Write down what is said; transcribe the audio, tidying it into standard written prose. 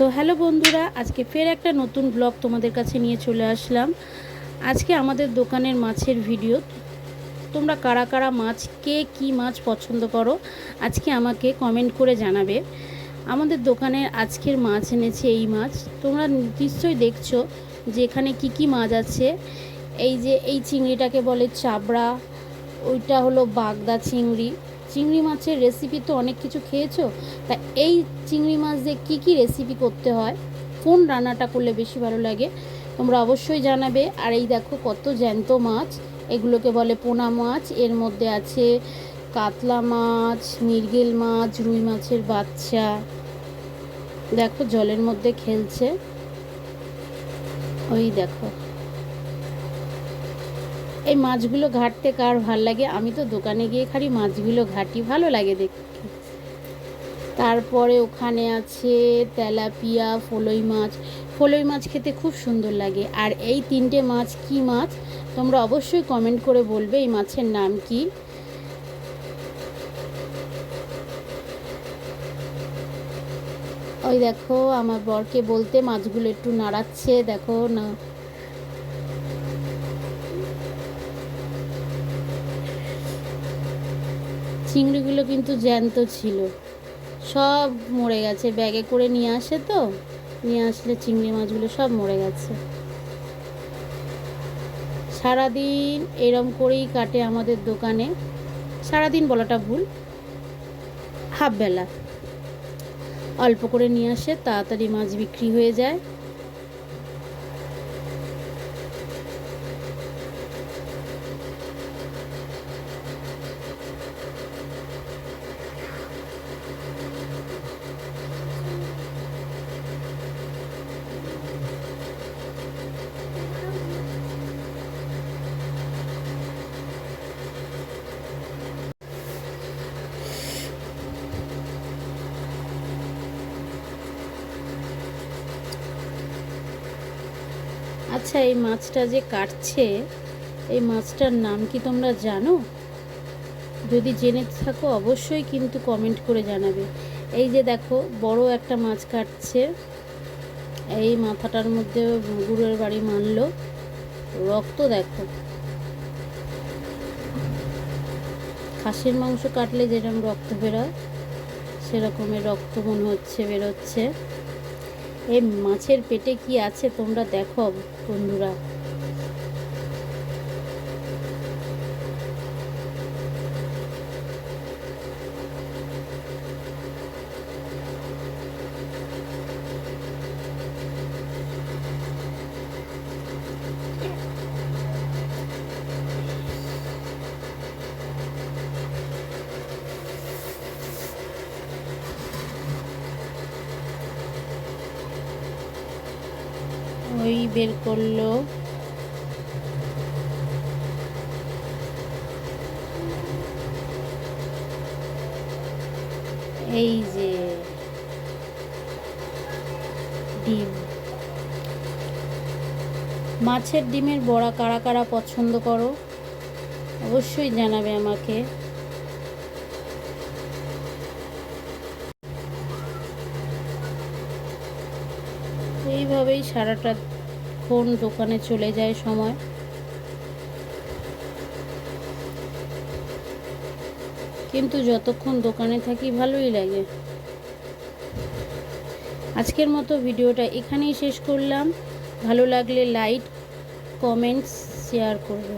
তো হ্যালো বন্ধুরা, আজকে ফের একটা নতুন ব্লগ তোমাদের কাছে নিয়ে চলে আসলাম। আজকে আমাদের দোকানের মাছের ভিডিও। তোমরা কারা কারা মাছ, কে কী মাছ পছন্দ করো আজকে আমাকে কমেন্ট করে জানাবে। আমাদের দোকানের আজকের মাছ এনেছে এই মাছ। তোমরা নিশ্চয়ই দেখছো যে এখানে কী কী মাছ আছে। এই যে এই চিংড়িটাকে বলে চাবড়া, ওইটা হলো বাগদা চিংড়ি। চিংড়ি মাছের রেসিপি তো অনেক কিছু খেয়েছো, তা এই চিংড়ি মাছ দিয়ে কী কী রেসিপি করতে হয়, কোন রান্নাটা করলে বেশি ভালো লাগে তোমরা অবশ্যই জানাবে। আর এই দেখো কত জ্যান্ত মাছ, এগুলোকে বলে পোনা মাছ। এর মধ্যে আছে কাতলা মাছ, মৃগেল মাছ, রুই মাছের বাচ্চা। দেখো জলের মধ্যে খেলছে, ওই দেখো। এই মাছগুলো ঘাটতে কার ভাল লাগে? আমি তো দোকানে গিয়ে খালি মাছগুলো ঘাটি, ভালো লাগে দেখতে। তারপরে ওখানে আছে তেলাপিয়া, ফলই মাছ। ফলই মাছ খেতে খুব সুন্দর লাগে। আর এই তিনটে মাছ কি মাছ তোমরা অবশ্যই কমেন্ট করে বলবে এই মাছের নাম কি। ওই দেখো আমার বরকে বলতে মাছগুলো একটু নাড়াচ্ছে, দেখো না। চিংড়িগুলো কিন্তু জ্যান্ত ছিল, সব মরে গেছে। ব্যাগে করে নিয়ে আসে তো, নিয়ে আসলে চিংড়ি মাছগুলো সব মরে গেছে। সারাদিন এরম করেই কাটে আমাদের দোকানে। সারাদিন বলাটা ভুল, হাফ বেলা। অল্প করে নিয়ে আসে, তাড়াতাড়ি মাছ বিক্রি হয়ে যায়। আচ্ছা, এই মাছটা যে কাটছে, এই মাছটার নাম কি তোমরা জানো? যদি জেনে থাকো অবশ্যই কিন্তু কমেন্ট করে জানাবে। এই যে দেখো বড় একটা মাছ কাটছে, এই মাথাটার মধ্যে গুড়ের বাড়ি মারলো, রক্ত দেখো। খাসির মাংস কাটলে যেরকম রক্ত বেরোয় সেরকমের রক্ত মনে হচ্ছে বেরোচ্ছে। এই মাছের পেটে কি আছে তোমরা দেখো বন্ধুরা। ওই বের করলো। এই যে ডিম, মাছের ডিমের বড়া কারা কারা পছন্দ করো অবশ্যই জানাবে আমাকে। এইভাবেই সারাটা ক্ষণ দোকানে চলে যায় সময়। কিন্তু যতক্ষণ দোকানে থাকি ভালোই লাগে। আজকের মতো ভিডিওটা এখানেই শেষ করলাম। ভালো লাগলে লাইক, কমেন্টস, শেয়ার করবে।